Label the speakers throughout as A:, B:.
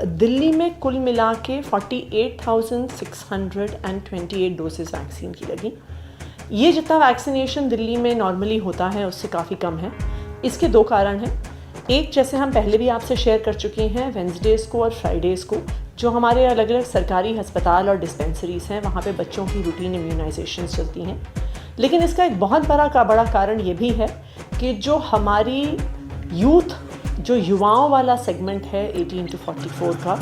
A: दिल्ली में कुल मिला के 48,628 डोजेज़ वैक्सीन की लगी। ये जितना वैक्सीनेशन दिल्ली में नॉर्मली होता है उससे काफ़ी कम है। इसके दो कारण हैं। एक, जैसे हम पहले भी आपसे शेयर कर चुके हैं, वेंसडेज़ को और फ्राइडेज़ को जो हमारे अलग अलग सरकारी अस्पताल और डिस्पेंसरीज़ हैं वहाँ पे बच्चों की रूटीन इम्यूनाइजेशन चलती हैं। लेकिन इसका एक बहुत बड़ा कारण ये भी है कि जो हमारी जो युवाओं वाला सेगमेंट है 18 to 44 का,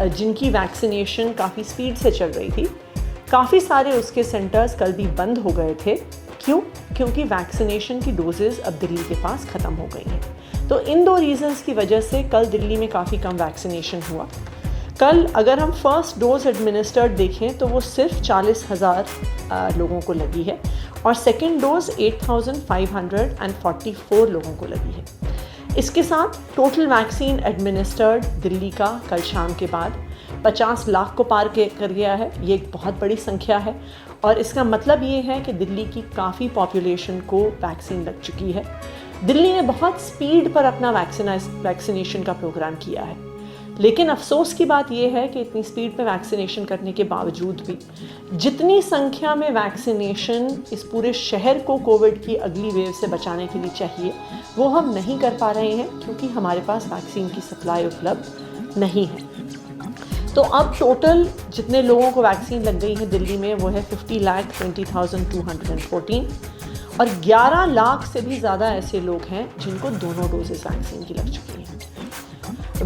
A: जिनकी वैक्सीनेशन काफ़ी स्पीड से चल रही थी, काफ़ी सारे उसके सेंटर्स कल भी बंद हो गए थे। क्यों? क्योंकि वैक्सीनेशन की डोजेज़ अब दिल्ली के पास ख़त्म हो गई हैं। तो इन दो रीज़न्स की वजह से कल दिल्ली में काफ़ी कम वैक्सीनेशन हुआ। कल अगर हम फर्स्ट डोज एडमिनिस्टर्ड देखें तो वो सिर्फ 40,000 लोगों को लगी है और सेकेंड डोज 8,544 लोगों को लगी है। इसके साथ टोटल वैक्सीन एडमिनिस्टर्ड दिल्ली का कल शाम के बाद 50 लाख को पार कर गया है। ये एक बहुत बड़ी संख्या है और इसका मतलब ये है कि दिल्ली की काफ़ी पॉपुलेशन को वैक्सीन लग चुकी है। दिल्ली ने बहुत स्पीड पर अपना वैक्सीनेशन का प्रोग्राम किया है, लेकिन अफसोस की बात यह है कि इतनी स्पीड पे वैक्सीनेशन करने के बावजूद भी जितनी संख्या में वैक्सीनेशन इस पूरे शहर को कोविड की अगली वेव से बचाने के लिए चाहिए वो हम नहीं कर पा रहे हैं, क्योंकि हमारे पास वैक्सीन की सप्लाई उपलब्ध नहीं है। तो अब टोटल जितने लोगों को वैक्सीन लग गई है दिल्ली में वो है 50,20,214 और 11 लाख से भी ज़्यादा ऐसे लोग हैं जिनको दोनों डोजेस वैक्सीन की लग चुकी हैं।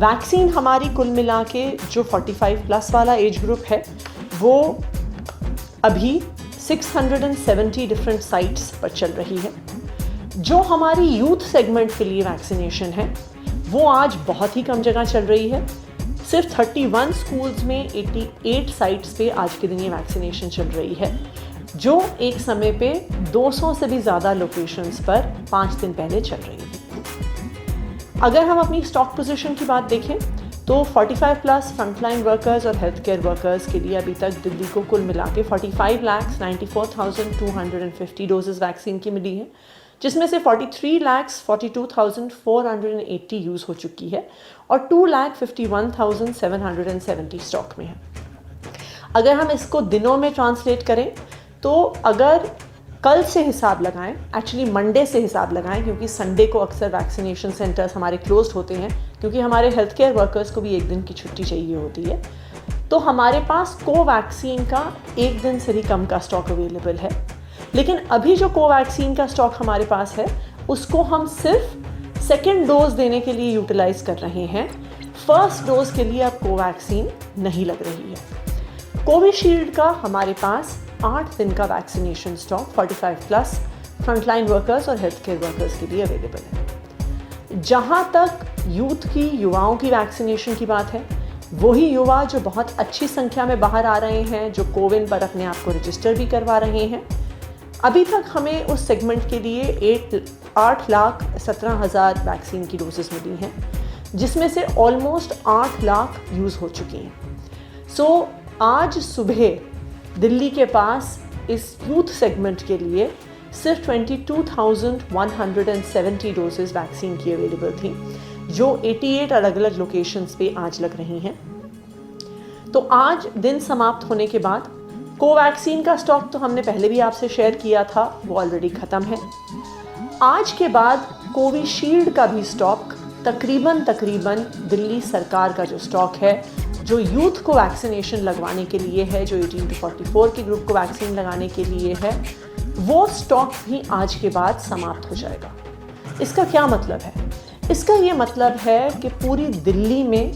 A: वैक्सीन हमारी कुल मिला के जो 45 प्लस वाला एज ग्रुप है वो अभी 670 डिफरेंट साइट्स पर चल रही है। जो हमारी यूथ सेगमेंट के लिए वैक्सीनेशन है वो आज बहुत ही कम जगह चल रही है। सिर्फ 31 स्कूल्स में 88 साइट्स पे आज के दिन ये वैक्सीनेशन चल रही है, जो एक समय पे 200 से भी ज़्यादा लोकेशंस पर 5 दिन पहले चल रही थी। अगर हम अपनी स्टॉक पोजीशन की बात देखें तो 45 प्लस फ्रंटलाइन वर्कर्स और हेल्थ केयर वर्कर्स के लिए अभी तक दिल्ली को कुल मिला के 45,94,250 डोजेस वैक्सीन की मिली है, जिसमें से 43,42,480 यूज़ हो चुकी है और 2,51,770 स्टॉक में है। अगर हम इसको दिनों में ट्रांसलेट करें तो अगर कल से हिसाब लगाएं, एक्चुअली मंडे से हिसाब लगाएं, क्योंकि संडे को अक्सर वैक्सीनेशन सेंटर्स हमारे क्लोज्ड होते हैं, क्योंकि हमारे हेल्थ केयर वर्कर्स को भी एक दिन की छुट्टी चाहिए होती है। तो हमारे पास कोवैक्सीन का एक दिन से भी कम का स्टॉक अवेलेबल है। लेकिन अभी जो कोवैक्सीन का स्टॉक हमारे पास है उसको हम सिर्फ सेकेंड डोज देने के लिए यूटिलाइज कर रहे हैं। फर्स्ट डोज के लिए अब कोवैक्सीन नहीं लग रही है। कोविशील्ड का हमारे पास 8 दिन का vaccination stock 45 plus frontline workers और हेल्थ केयर वर्कर्स के लिए अवेलेबल है। जहाँ तक यूथ की, युवाओं की वैक्सीनेशन की बात है, वही युवा जो बहुत अच्छी संख्या में बाहर आ रहे हैं, जो कोविन पर अपने आप को रजिस्टर भी करवा रहे हैं, अभी तक हमें उस सेगमेंट के लिए 8,17,000 वैक्सीन की डोजेस मिली हैं, जिसमें से ऑलमोस्ट 8 लाख यूज़ हो चुकी हैं। सो आज सुबह दिल्ली के पास इस यूथ सेगमेंट के लिए सिर्फ 22,170 डोजेस वैक्सीन की अवेलेबल थी, जो 88 अलग अलग लोकेशंस पे आज लग रही हैं। तो आज दिन समाप्त होने के बाद कोवैक्सीन का स्टॉक तो हमने पहले भी आपसे शेयर किया था, वो ऑलरेडी ख़त्म है। आज के बाद कोविशील्ड का भी स्टॉक तकरीबन दिल्ली सरकार का जो स्टॉक है, जो यूथ को वैक्सीनेशन लगवाने के लिए है, जो 18 to 44 के ग्रुप को वैक्सीन लगाने के लिए है, वो स्टॉक भी आज के बाद समाप्त हो जाएगा। इसका क्या मतलब है? इसका ये मतलब है कि पूरी दिल्ली में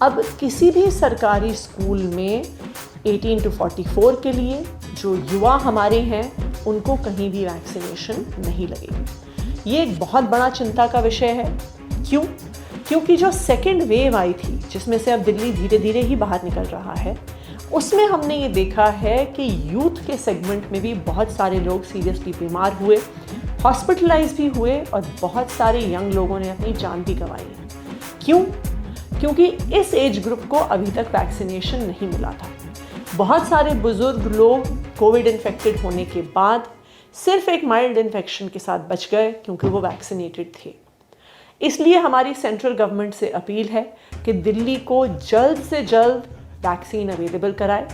A: अब किसी भी सरकारी स्कूल में 18 to 44 के लिए जो युवा हमारे हैं उनको कहीं भी वैक्सीनेशन नहीं लगेगी। ये एक बहुत बड़ा चिंता का विषय है। क्यों? क्योंकि जो सेकेंड वेव आई थी, जिसमें से अब दिल्ली धीरे धीरे ही बाहर निकल रहा है, उसमें हमने ये देखा है कि यूथ के सेगमेंट में भी बहुत सारे लोग सीरियसली बीमार हुए, हॉस्पिटलाइज भी हुए और बहुत सारे यंग लोगों ने अपनी जान भी गंवाई है। क्यों? क्योंकि इस एज ग्रुप को अभी तक वैक्सीनेशन नहीं मिला था। बहुत सारे बुजुर्ग लोग कोविड इन्फेक्टेड होने के बाद सिर्फ एक माइल्ड इन्फेक्शन के साथ बच गए, क्योंकि वो वैक्सीनेटेड थे। इसलिए हमारी सेंट्रल गवर्नमेंट से अपील है कि दिल्ली को जल्द से जल्द वैक्सीन अवेलेबल कराए।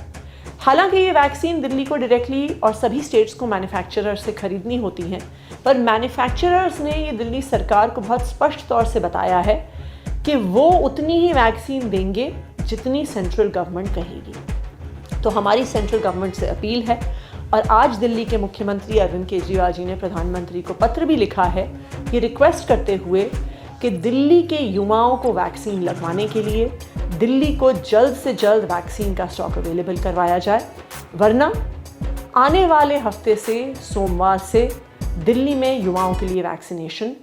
A: हालांकि ये वैक्सीन दिल्ली को डायरेक्टली और सभी स्टेट्स को मैन्युफैक्चरर से खरीदनी होती हैं, पर मैन्युफैक्चरर्स ने ये दिल्ली सरकार को बहुत स्पष्ट तौर से बताया है कि वो उतनी ही वैक्सीन देंगे जितनी सेंट्रल गवर्नमेंट कहेगी। तो हमारी सेंट्रल गवर्नमेंट से अपील है, और आज दिल्ली के मुख्यमंत्री अरविंद केजरीवाल जी ने प्रधानमंत्री को पत्र भी लिखा है ये रिक्वेस्ट करते हुए कि दिल्ली के युवाओं को वैक्सीन लगवाने के लिए दिल्ली को जल्द से जल्द वैक्सीन का स्टॉक अवेलेबल करवाया जाए, वरना आने वाले हफ्ते से सोमवार से दिल्ली में युवाओं के लिए वैक्सीनेशन